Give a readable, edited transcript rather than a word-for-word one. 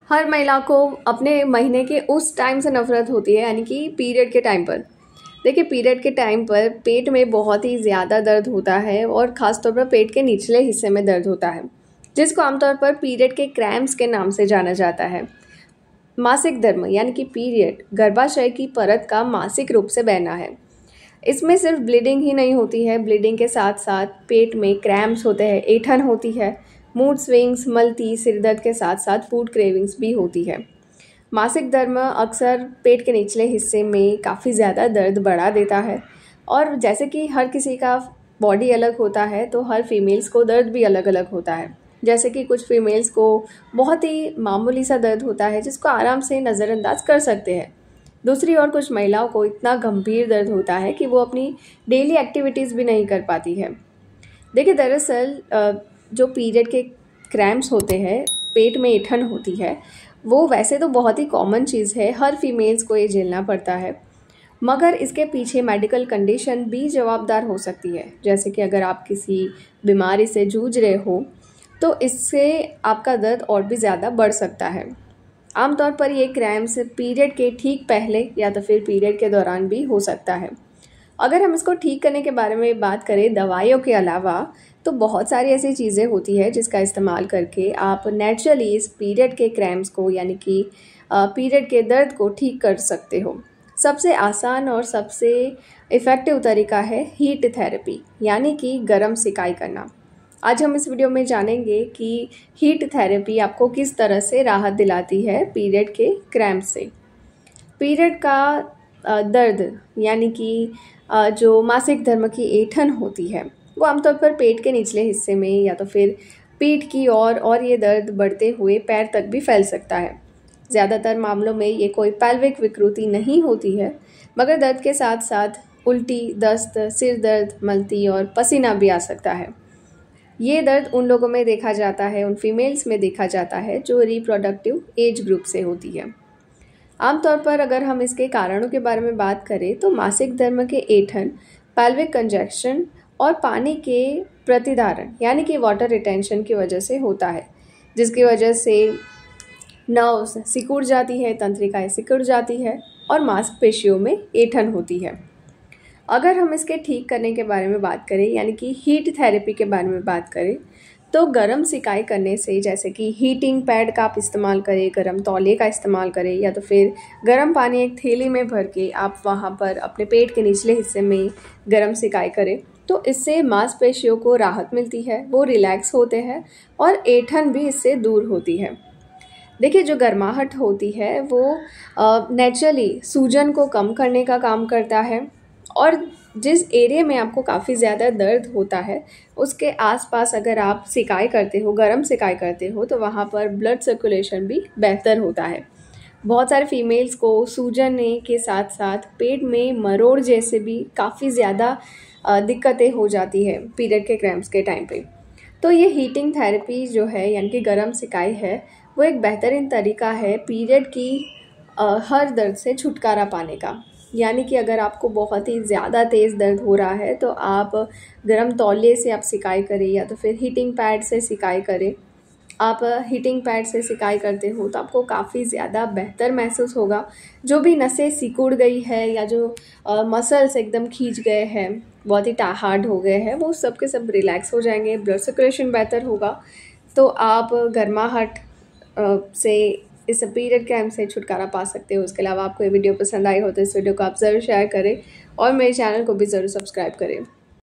हर महिला को अपने महीने के उस टाइम से नफ़रत होती है, यानी कि पीरियड के टाइम पर। देखिए, पीरियड के टाइम पर पेट में बहुत ही ज़्यादा दर्द होता है और ख़ास तौर पर पेट के निचले हिस्से में दर्द होता है, जिसको आमतौर पर पीरियड के क्रैम्प्स के नाम से जाना जाता है। मासिक धर्म यानी कि पीरियड गर्भाशय की परत का मासिक रूप से बहना है। इसमें सिर्फ ब्लीडिंग ही नहीं होती है, ब्लीडिंग के साथ साथ पेट में क्रैम्प्स होते हैं, ऐंठन होती है, मूड स्विंग्स, मलती, सिरदर्द के साथ साथ फूड क्रेविंग्स भी होती है। मासिक धर्म अक्सर पेट के निचले हिस्से में काफ़ी ज़्यादा दर्द बढ़ा देता है, और जैसे कि हर किसी का बॉडी अलग होता है तो हर फीमेल्स को दर्द भी अलग अलग होता है। जैसे कि कुछ फीमेल्स को बहुत ही मामूली सा दर्द होता है जिसको आराम से नज़रअंदाज कर सकते हैं। दूसरी ओर कुछ महिलाओं को इतना गंभीर दर्द होता है कि वो अपनी डेली एक्टिविटीज़ भी नहीं कर पाती है। देखिए, दरअसल जो पीरियड के क्रैम्प्स होते हैं, पेट में ऐंठन होती है, वो वैसे तो बहुत ही कॉमन चीज़ है, हर फीमेल्स को ये झेलना पड़ता है। मगर इसके पीछे मेडिकल कंडीशन भी जवाबदार हो सकती है। जैसे कि अगर आप किसी बीमारी से जूझ रहे हो तो इससे आपका दर्द और भी ज़्यादा बढ़ सकता है। आमतौर पर ये क्रैम्प्स पीरियड के ठीक पहले या तो फिर पीरियड के दौरान भी हो सकता है। अगर हम इसको ठीक करने के बारे में बात करें दवाइयों के अलावा, तो बहुत सारी ऐसी चीज़ें होती है जिसका इस्तेमाल करके आप नेचुरली इस पीरियड के क्रैम्प्स को यानी कि पीरियड के दर्द को ठीक कर सकते हो। सबसे आसान और सबसे इफ़ेक्टिव तरीका है हीट थेरेपी, यानी कि गर्म सिकाई करना। आज हम इस वीडियो में जानेंगे कि हीट थेरेपी आपको किस तरह से राहत दिलाती है पीरियड के क्रैम्प से। पीरियड का दर्द यानी कि जो मासिक धर्म की ऐंठन होती है, वो आमतौर पर पेट के निचले हिस्से में या तो फिर पीठ की ओर, और ये दर्द बढ़ते हुए पैर तक भी फैल सकता है। ज़्यादातर मामलों में ये कोई पैल्विक विकृति नहीं होती है, मगर दर्द के साथ साथ उल्टी, दस्त, सिर दर्द, मलती और पसीना भी आ सकता है। ये दर्द उन लोगों में देखा जाता है, उन फीमेल्स में देखा जाता है जो रिप्रोडक्टिव एज ग्रुप से होती है। आमतौर पर अगर हम इसके कारणों के बारे में बात करें तो मासिक धर्म के ऐंठन, पैल्विक कंजक्शन और पानी के प्रतिधारण यानी कि वाटर रिटेंशन की वजह से होता है, जिसकी वजह से नर्व्स सिकुड़ जाती है, तंत्रिकाएं सिकुड़ जाती है और मांसपेशियों में ऐंठन होती है। अगर हम इसके ठीक करने के बारे में बात करें यानी कि हीट थेरेपी के बारे में बात करें, तो गर्म सिकाई करने से, जैसे कि हीटिंग पैड का आप इस्तेमाल करें, गर्म तौलिए का इस्तेमाल करें, या तो फिर गर्म पानी एक थैली में भर के आप वहाँ पर अपने पेट के निचले हिस्से में गर्म सिकाई करें, तो इससे मांसपेशियों को राहत मिलती है, वो रिलैक्स होते हैं और ऐंठन भी इससे दूर होती है। देखिए, जो गर्माहट होती है वो नेचुरली सूजन को कम करने का काम करता है, और जिस एरिया में आपको काफ़ी ज़्यादा दर्द होता है उसके आसपास अगर आप सिकाई करते हो, गर्म सिकाई करते हो, तो वहाँ पर ब्लड सर्कुलेशन भी बेहतर होता है। बहुत सारे फीमेल्स को सूजन के साथ साथ पेट में मरोड़ जैसे भी काफ़ी ज़्यादा दिक्कतें हो जाती है पीरियड के क्रैम्प्स के टाइम पे। तो ये हीटिंग थेरेपी जो है यानी कि गर्म सिकाई है, वो एक बेहतरीन तरीका है पीरियड की हर दर्द से छुटकारा पाने का। यानी कि अगर आपको बहुत ही ज़्यादा तेज़ दर्द हो रहा है तो आप गर्म तौलिए से आप सिकाई करें, या तो फिर हीटिंग पैड से सिकाई करें। आप हीटिंग पैड से सिकाई करते हो तो आपको काफ़ी ज़्यादा बेहतर महसूस होगा। जो भी नसें सिकुड़ गई है या जो मसल्स एकदम खींच गए हैं, बहुत ही हार्ड हो गए हैं, वो सब के सब रिलैक्स हो जाएंगे, ब्लड सर्कुलेशन बेहतर होगा। तो आप गर्माहट से इस पीरियड क्रैम्प से छुटकारा पा सकते हो। उसके अलावा आपको ये वीडियो पसंद आई हो तो इस वीडियो को आप ज़रूर शेयर करें और मेरे चैनल को भी ज़रूर सब्सक्राइब करें।